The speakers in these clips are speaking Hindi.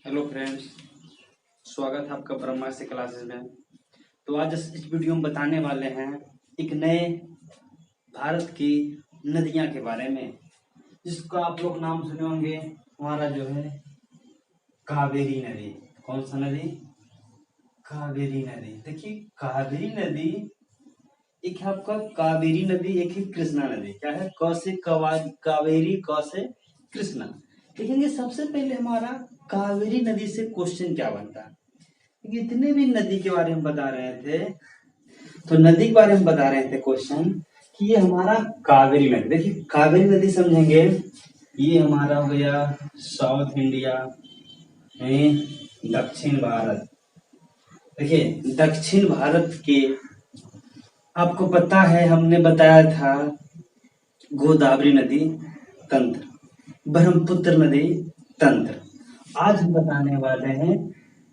हेलो फ्रेंड्स, स्वागत है आपका ब्रह्मास्त्र क्लासेस में। तो आज इस वीडियो में बताने वाले हैं एक नए भारत की नदियां के बारे में, जिसका आप लोग नाम सुने होंगे। हमारा जो है कावेरी नदी। कौन सा नदी? कावेरी नदी। देखिए, कावेरी नदी एक है आपका कावेरी नदी, एक है कृष्णा नदी। क्या है? क से कावेरी, क से कृष्णा। देखेंगे सबसे पहले हमारा कावेरी नदी से क्वेश्चन क्या बनता है। इतने भी नदी के बारे में बता रहे थे, तो नदी के बारे में बता रहे थे क्वेश्चन कि ये हमारा कावेरी नदी। देखिए, कावेरी नदी समझेंगे, ये हमारा हो गया साउथ इंडिया में दक्षिण भारत। देखिए, दक्षिण भारत के आपको पता है, हमने बताया था गोदावरी नदी तंत्र, ब्रह्मपुत्र नदी तंत्र। आज हम बताने वाले हैं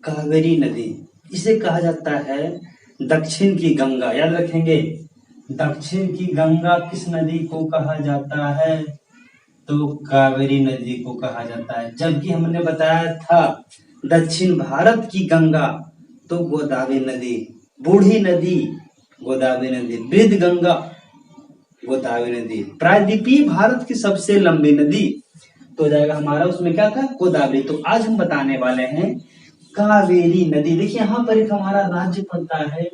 कावेरी नदी। इसे कहा जाता है दक्षिण की गंगा। याद रखेंगे, दक्षिण की गंगा किस नदी को कहा जाता है? तो कावेरी नदी को कहा जाता है। जबकि हमने बताया था दक्षिण भारत की गंगा तो गोदावरी नदी, बूढ़ी नदी गोदावरी नदी, वृद्ध गंगा गोदावरी नदी, प्रायद्वीपीय भारत की सबसे लंबी नदी तो हो जाएगा हमारा उसमें क्या था? गोदावरी। तो आज हम बताने वाले हैं कावेरी नदी। देखिए, यहाँ पर एक हमारा राज्य पड़ता है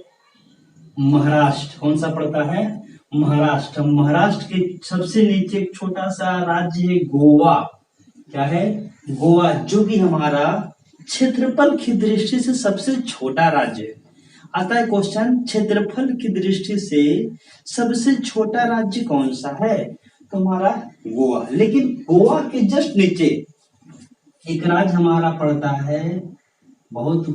महाराष्ट्र। कौन सा पड़ता है? महाराष्ट्र। महाराष्ट्र के सबसे नीचे एक छोटा सा राज्य है गोवा। क्या है? गोवा, जो कि हमारा क्षेत्रफल की दृष्टि से सबसे छोटा राज्य है। आता है क्वेश्चन, क्षेत्रफल की दृष्टि से सबसे छोटा राज्य कौन सा है? तो हमारा गोवा। लेकिन गोवा के जस्ट नीचे एक राज्य हमारा पड़ता है, बहुत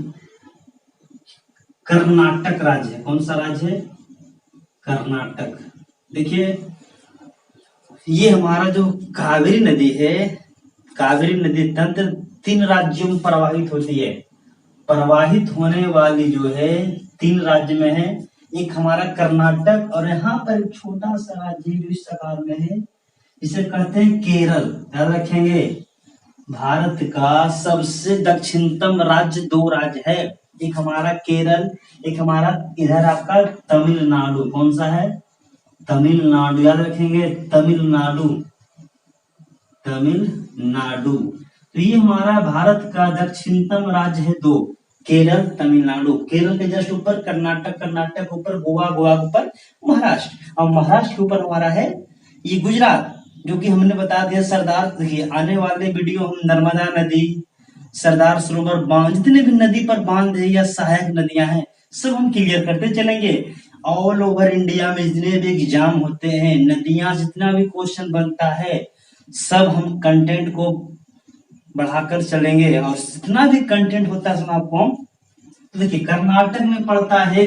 कर्नाटक राज्य है। कौन सा राज्य है? कर्नाटक। देखिए, ये हमारा जो कावेरी नदी है, कावेरी नदी तंत्र 3 राज्यों में प्रवाहित होती है। प्रवाहित होने वाली जो है 3 राज्य में है। एक हमारा कर्नाटक, और यहाँ पर एक छोटा सा राज्य जो इस आकार में है, इसे कहते हैं केरल। याद रखेंगे, भारत का सबसे दक्षिणतम राज्य 2 राज्य है, एक हमारा केरल, एक हमारा इधर आपका तमिलनाडु। कौन सा है? तमिलनाडु। याद रखेंगे, तमिलनाडु। तमिलनाडु। तो ये हमारा भारत का दक्षिणतम राज्य है 2, केरल, तमिलनाडु। केरल के जस्ट ऊपर कर्नाटक, कर्नाटक के ऊपर गोवा, गोवा के ऊपर महाराष्ट्र, और महाराष्ट्र के ऊपर हमारा है ये गुजरात, जो कि हमने बता दिया सरदार। देखिए, आने वाले वीडियो हम नर्मदा नदी, सरदार सरोवर बांध, जितने भी नदी पर बांध है या सहायक नदियां हैं, सब हम क्लियर करते चलेंगे। ऑल ओवर इंडिया में जितने भी एग्जाम होते हैं, नदियां जितना भी क्वेश्चन बनता है, सब हम कंटेंट को बढ़ाकर चलेंगे, और जितना भी कंटेंट होता है सब आपको हम। तो देखिए, कर्नाटक में पड़ता है,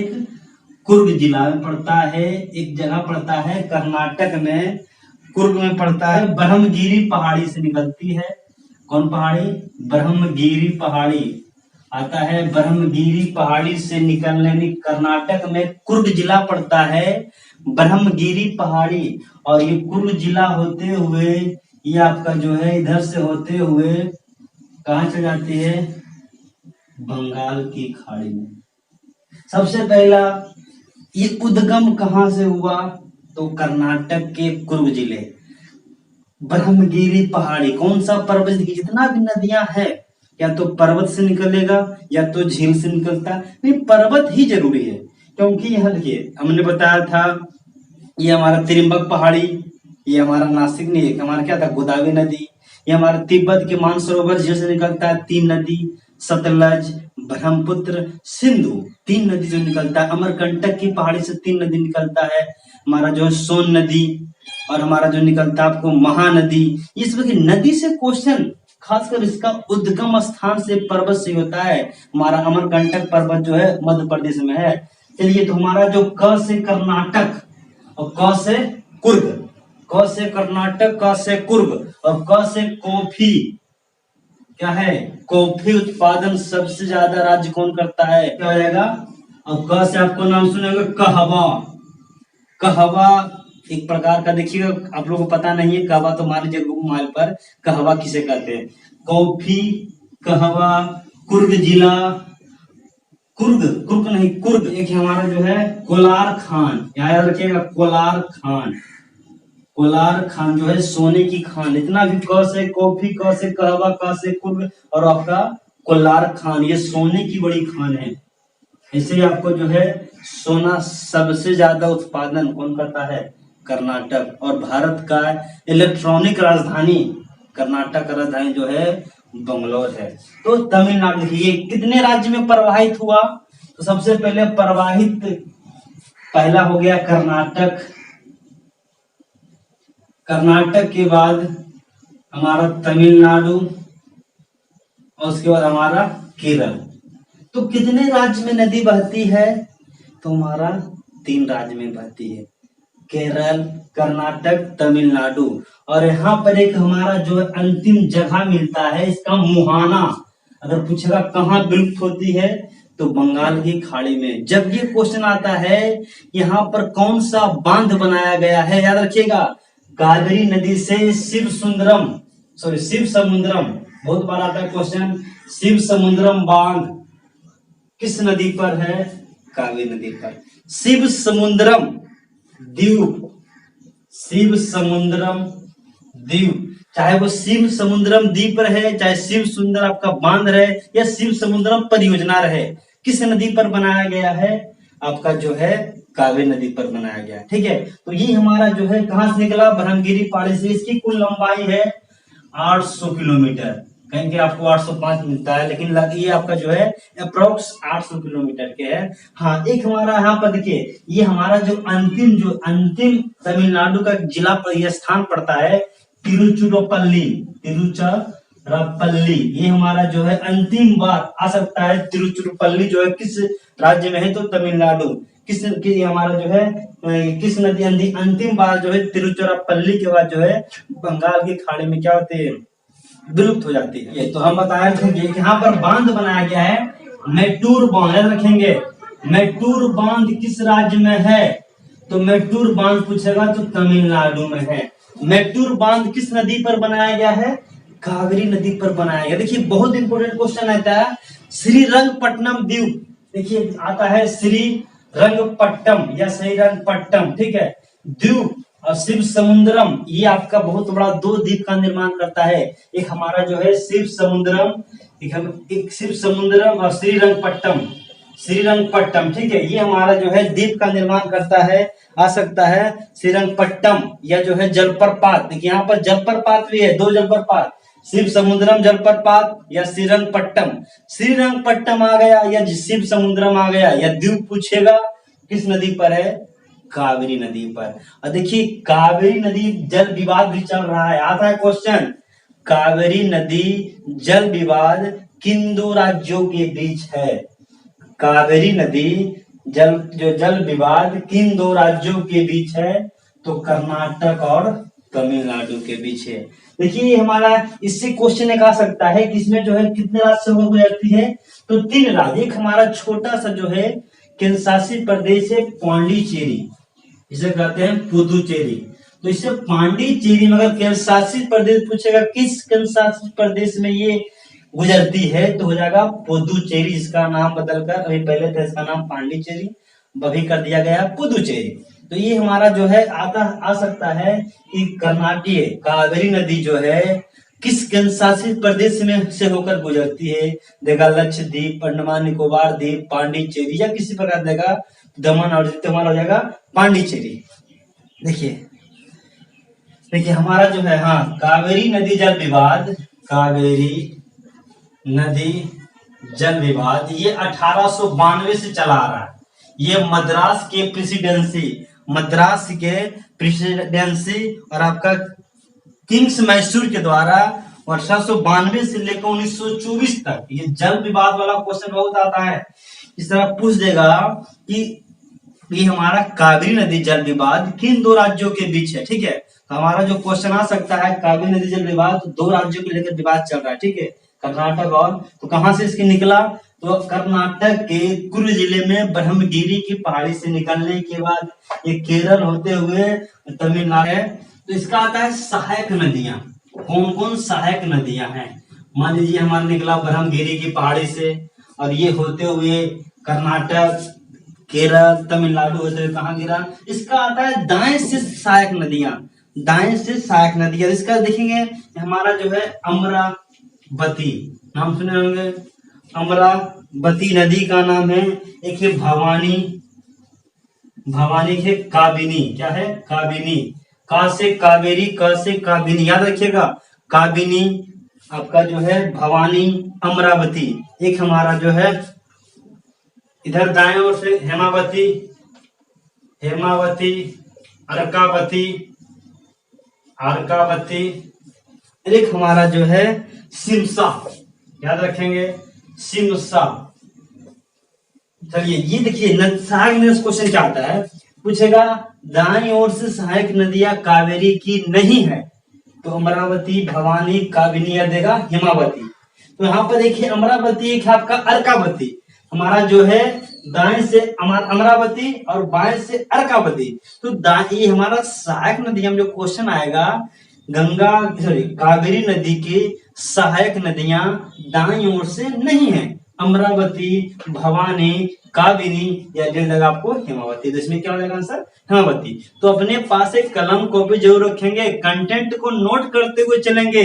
कुर्ग जिला में पड़ता है, एक जगह पड़ता है कर्नाटक में, कुर्ग में पड़ता है। ब्रह्मगिरी पहाड़ी से निकलती है। कौन पहाड़ी? ब्रह्मगिरी पहाड़ी आता है। ब्रह्मगिरी पहाड़ी से निकलने में कर्नाटक में कुर्ग जिला पड़ता है, ब्रह्मगिरी पहाड़ी। और ये कुर्ग जिला होते हुए ये आपका जो है इधर से होते हुए कहाँ चल जाती है? बंगाल की खाड़ी में। सबसे पहला ये उद्गम कहाँ से हुआ? तो कर्नाटक के कुर्ग जिले, ब्रह्मगिरी पहाड़ी। कौन सा पर्वत? जितना भी नदियां हैं, या तो पर्वत से निकलेगा या तो झील से निकलता, नहीं पर्वत ही जरूरी है। क्योंकि यहाँ देखिए, हमने बताया था ये हमारा त्रिम्बक पहाड़ी, ये हमारा नासिक नहीं, हमारा क्या था? गोदावरी नदी। ये हमारा तिब्बत के मानसरोवर झील से निकलता है 3 नदी, सतलज, ब्रह्मपुत्र, सिंधु, 3 नदी जो निकलता है। अमरकंटक की पहाड़ी से 3 नदी निकलता है, हमारा जो है सोन नदी, और हमारा जो निकलता है आपको महानदी। इस वजह नदी से क्वेश्चन खासकर इसका उद्गम स्थान से, पर्वत से होता है। हमारा अमरकंटक पर्वत जो है मध्य प्रदेश में है। चलिए, तो हमारा जो क से कर्नाटक और क से कुर्ग, क से कर्नाटक, क से कुर्ग और क से कॉफी। क्या है? कॉफी उत्पादन सबसे ज्यादा राज्य कौन करता है? क्या हो जाएगा? और क से आपको नाम सुनेंगे कहवा। कहवा एक प्रकार का, देखिएगा आप लोगों को पता नहीं है कहवा, तो मान लीजिए मोबाइल पर कहवा किसे कहते हैं? कॉफी कहवा, कुर्ग जिला, कुर्ग कुर्ग नहीं कुर्ग, एक हमारा जो है कोलार खान, याद रखिएगा कोलार खान। कोलार खान जो है सोने की खान, इतना भी क से कॉफी, क से कहवा, क से कुर्ग और आपका कोलार खान, ये सोने की बड़ी खान है। इसलिए आपको जो है सोना सबसे ज्यादा उत्पादन कौन करता है? कर्नाटक। और भारत का इलेक्ट्रॉनिक राजधानी, कर्नाटक का राजधानी जो है बंगलोर है। तो तमिलनाडु देखिए कितने राज्य में प्रवाहित हुआ? तो सबसे पहले प्रवाहित पहला हो गया कर्नाटक, कर्नाटक के बाद हमारा तमिलनाडु और उसके बाद हमारा केरल। तो कितने राज्य में नदी बहती है? तो हमारा 3 राज्य में बहती है, केरल, कर्नाटक, तमिलनाडु। और यहाँ पर एक हमारा जो अंतिम जगह मिलता है इसका मुहाना, अगर पूछेगा कहाँ विलुप्त होती है तो बंगाल की खाड़ी में। जब ये क्वेश्चन आता है यहाँ पर कौन सा बांध बनाया गया है, याद रखिएगा कावेरी नदी से शिव समुद्रम, बहुत बार आता है क्वेश्चन, शिव समुद्रम बांध किस नदी पर है? कावेरी नदी पर। शिव समुद्रम द्वीप, शिव समुद्रम द्वीप, चाहे वो शिव समुद्रम द्वीप रहे, चाहे शिव सुंदर आपका बांध रहे या शिव समुद्रम परियोजना रहे, किस नदी पर बनाया गया है? आपका जो है कावेरी नदी पर बनाया गया। ठीक है, तो ये हमारा जो है कहां से निकला? ब्रह्मगिरी पहाड़ी से। इसकी कुल लंबाई है 800 किलोमीटर, कहीं कि आपको 805 मिलता है, लेकिन ये आपका जो है अप्रोक्स 800 किलोमीटर के है। हाँ, एक हमारा यहाँ पर देखिए, ये हमारा जो अंतिम तमिलनाडु का जिला पर यह स्थान पड़ता है तिरुचिरापल्ली, तिरुचिरापल्ली, ये हमारा जो है अंतिम बार आ सकता है। तिरुचिरापल्ली जो है किस राज्य में है? तो तमिलनाडु। हमारा जो है किस नदी अंतिम बार जो है तिरुचिरापल्ली के बाद जो है बंगाल की खाड़ी में क्या होती है? विलुप्त हो जाती है। तो हम बताए थे कि यहाँ पर बांध बनाया गया है, मैटूर बांध, याद रखेंगे मैटूर बांध किस राज्य में है? तो मैटूर बांध पूछेगा तो तमिलनाडु में है। मैटूर बांध किस नदी पर बनाया गया है? कावेरी नदी पर बनाया गया। देखिए बहुत इंपोर्टेंट क्वेश्चन आता है, श्रीरंगपट्टनम द्वीप, देखिए आता है श्रीरंगपट्टम या श्रीरंगपट्टम, ठीक है, द्वीप और शिव समुद्रम, ये आपका बहुत बड़ा 2 द्वीप का निर्माण करता है। एक हमारा जो है शिव समुद्रम, एक शिव समुद्रम और श्रीरंगपट्टम, ठीक है, ये हमारा जो है द्वीप का निर्माण करता है। आ सकता है श्रीरंगपट्टम या जो है जलप्रपात, देखिए यहाँ पर जलप्रपात भी है, 2 जलप्रपात, शिव समुद्रम जलप्रपात या श्रीरंगपट्टम आ गया या शिव समुद्रम आ गया, या द्वीप पूछेगा किस नदी पर है? कावेरी नदी पर। और देखिए कावेरी नदी जल विवाद भी चल रहा है, आता है क्वेश्चन, कावेरी नदी जल विवाद किन 2 राज्यों के बीच है? कावेरी नदी जल विवाद किन 2 राज्यों के बीच है? तो कर्नाटक और तमिलनाडु के बीच है। देखिए हमारा इससे क्वेश्चन एक आ सकता है कि इसमें जो है कितने राज्य से गुजरती है? तो 3 राज्य। एक हमारा छोटा सा जो है केंद्र शासित प्रदेश है पांडिचेरी, इसे कहते हैं पुदुचेरी। तो इससे पांडिचेरी में अगर केंद्र शासित प्रदेश पूछेगा किस केंद्र शासित प्रदेश में ये गुजरती है, तो हो जाएगा पुदुचेरी। इसका नाम बदलकर, अभी पहले था इसका नाम पांडिचेरी, अभी कर दिया गया पुदुचेरी। तो ये हमारा जो है आ सकता है कि कर्नाटक कावेरी नदी जो है किस केंद्र शासित प्रदेश में से होकर गुजरती है? देगा लक्षद्वीप, अंडमान निकोबार द्वीप, पांडिचेरी, या किसी प्रकार देगा दमन और हमारा हो जाएगा पांडिचेरी। देखिए हमारा जो है, हाँ, कावेरी नदी जल विवाद, कावेरी नदी जल विवाद ये 1892 से चला आ रहा है। ये मद्रास के प्रेसिडेंसी और आपका किंग्स मैसूर के द्वारा 1892 से लेकर 1924 तक ये जल विवाद वाला क्वेश्चन बहुत आता है। इस तरह पूछ देगा कि ये हमारा कावेरी नदी जल विवाद किन 2 राज्यों के बीच है, ठीक है। तो हमारा जो क्वेश्चन आ सकता है कावेरी नदी जल विवाद, तो 2 राज्यों के लेकर विवाद चल रहा है, ठीक है, कर्नाटक और, तो कहां से इसके निकला? तो कर्नाटक के कुर्ग जिले में ब्रह्मगिरी की पहाड़ी से निकलने के बाद ये केरल होते हुए तमिलनाडु है। तो इसका आता है सहायक नदियां, कौन कौन सहायक नदियां हैं? मान लीजिए हमारा निकला ब्रह्मगिरी की पहाड़ी से, और ये होते हुए कर्नाटक, केरल, तमिलनाडु होते हुए कहाँ गिरा? इसका आता है दाएं से सहायक नदियां, दाएं से सहायक नदियां। इसका देखेंगे हमारा जो है अमरावती, नाम सुने होंगे, अमरावती नदी का नाम है। एक है भवानी, भवानी है काबिनी, क्या है? काबिनी। का से कावेरी, क से काबिनी, याद रखिएगा। काबिनी आपका जो है भवानी, अमरावती। एक हमारा जो है इधर दाएं ओर से हेमावती, हेमावती, अर्कावती, अर्कावती। एक हमारा जो है सिमसा, याद रखेंगे, सिमसा। चलिए ये देखिए सहायक नदी क्वेश्चन क्या आता है, पूछेगा दाईं ओर से सहायक नदियां कावेरी की नहीं है, तो अमरावती, भवानी, काबिनी या देगा हेमावती। तो यहाँ पर देखिए अमरावती एक है आपका अर्कावती, हमारा जो है दाएं से अमरावती और बाएं से अर्कावती। तो ये हमारा सहायक नदी हम जो क्वेश्चन आएगा, गंगा सॉरी कावेरी नदी की सहायक नदियां दाईं ओर से नहीं है, अमरावती, भवानी, काबिनी या जो लगा आपको हेमावती। तो इसमें क्या हो जाएगा आंसर? हेमावती। तो अपने पास एक कलम कॉपी जरूर रखेंगे, कंटेंट को नोट करते हुए चलेंगे,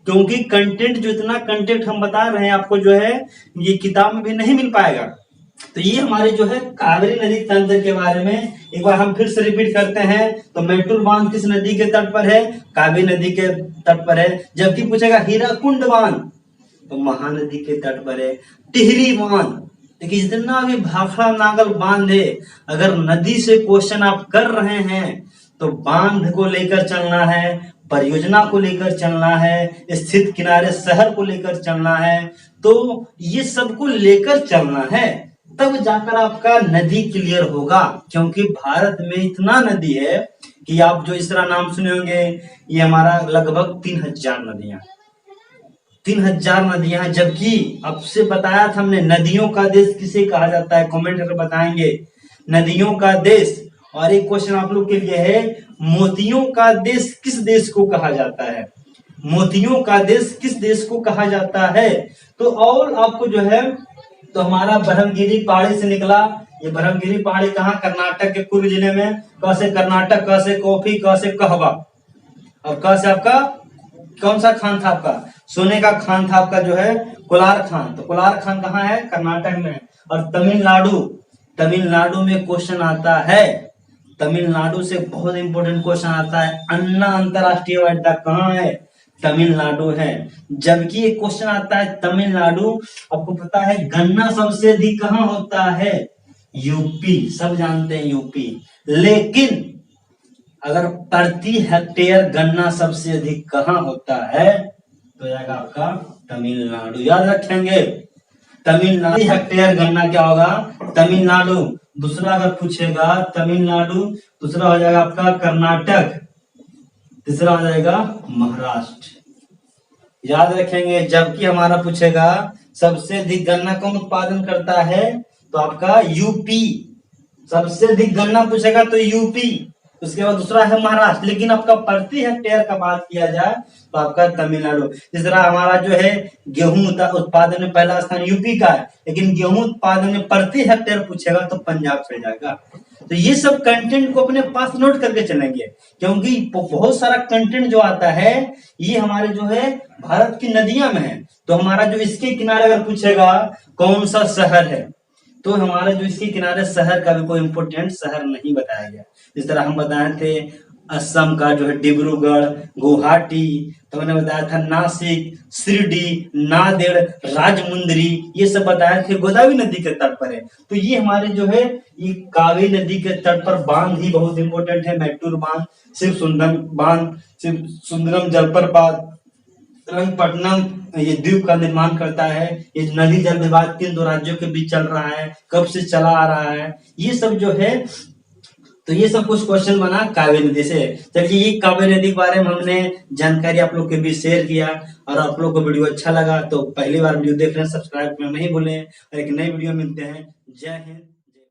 क्योंकि कंटेंट जो इतना कंटेंट हम बता रहे हैं आपको जो है ये किताब में भी नहीं मिल पाएगा। तो ये हमारे जो है कावेरी नदी तंत्र के बारे में एक बार हम फिर से रिपीट करते हैं। तो मेट्टूर बांध किस नदी के तट पर है? कावेरी नदी के तट पर है। जबकि पूछेगा हीराकुंड बांध, तो महानदी के तट पर है। टिहरी बांध, देखिए जितना भी भाखड़ा नागल बांध है, अगर नदी से क्वेश्चन आप कर रहे हैं तो बांध को लेकर चलना है, परियोजना को लेकर चलना है, स्थित किनारे शहर को लेकर चलना है, तो ये सब को लेकर चलना है, तब जाकर आपका नदी क्लियर होगा। क्योंकि भारत में इतना नदी है कि आप जो इस तरह नाम सुने होंगे, ये हमारा लगभग 3000 नदियां, 3000 नदियां हैं। जबकि आपसे बताया था हमने नदियों का देश किसे कहा जाता है, कमेंट करके बताएंगे नदियों का देश। और एक क्वेश्चन आप लोग के लिए है, मोतियों का देश किस देश को कहा जाता है? मोतियों का देश किस देश को कहा जाता है? तो और आपको जो है, तो हमारा ब्रह्मगिरी पहाड़ी से निकला, ये ब्रह्मगिरी पहाड़ी कहाँ? कर्नाटक के कुर्ग जिले में। क से कर्नाटक, क से कॉफी, क से कहवा, और क से आपका कौन सा खान था आपका? सोने का खान था आपका जो है कोलार खान। तो कोलार खान कहाँ है? कर्नाटक में। और तमिलनाडु, तमिलनाडु में क्वेश्चन आता है, तमिलनाडु से बहुत इंपॉर्टेंट क्वेश्चन आता है, अन्ना अंतरराष्ट्रीय हवाई अड्डा कहाँ है? तमिलनाडु है। जबकि एक क्वेश्चन आता है तमिलनाडु, आपको पता है गन्ना सबसे अधिक कहाँ होता है? यूपी, सब जानते हैं यूपी। लेकिन अगर प्रति हेक्टेयर गन्ना सबसे अधिक कहाँ होता है, तो आएगा आपका तमिलनाडु, याद रखेंगे। तमिलनाडु हेक्टेयर गन्ना क्या होगा? तमिलनाडु। दूसरा अगर पूछेगा तमिलनाडु, दूसरा हो जाएगा आपका कर्नाटक, तीसरा हो जाएगा महाराष्ट्र, याद रखेंगे। जबकि हमारा पूछेगा सबसे अधिक गन्ना कौन उत्पादन करता है, तो आपका यूपी, सबसे अधिक गन्ना पूछेगा तो यूपी, उसके बाद दूसरा है महाराष्ट्र। लेकिन आपका प्रति हेक्टेयर का बात किया जाए तो आपका तमिलनाडु। इस तरह हमारा जो है गेहूं उत्पादन में पहला स्थान यूपी का है, लेकिन गेहूं उत्पादन में प्रति हेक्टेयर पूछेगा तो पंजाब चल जाएगा। तो ये सब कंटेंट को अपने पास नोट करके चलेंगे, क्योंकि बहुत सारा कंटेंट जो आता है ये हमारे जो है भारत की नदियां में है। तो हमारा जो इसके किनारे अगर पूछेगा कौन सा शहर है, तो हमारा जो इसके किनारे शहर का भी कोई इंपोर्टेंट शहर नहीं बताया गया। इस तरह हम बताए थे असम का जो है डिब्रूगढ़, गुवाहाटी, तो मैंने बताया था नासिक, शिरडी, नांदेड़, राजमुंदरी, ये सब बताए थे गोदावरी नदी के तट पर है। तो ये हमारे जो है ये कावेरी नदी के तट पर बांध ही बहुत इंपॉर्टेंट है। मेट्टूर बांध, शिव सुंदरम बांध, शिव सुंदरम जलप्रपात, रंगपट्टनम ये द्वीप का निर्माण करता है। ये नदी जल विवाद किन दो राज्यों के बीच चल रहा है, कब से चला आ रहा है, ये सब जो है, तो ये सब कुछ क्वेश्चन बना कावेरी नदी से। चलिए ये कावेरी नदी के बारे में हमने जानकारी आप लोग के बीच शेयर किया, और आप लोग को वीडियो अच्छा लगा तो पहली बार वीडियो देख रहे हैं सब्सक्राइब करना नहीं भूलें, और एक नई वीडियो मिलते हैं। जय हिंद।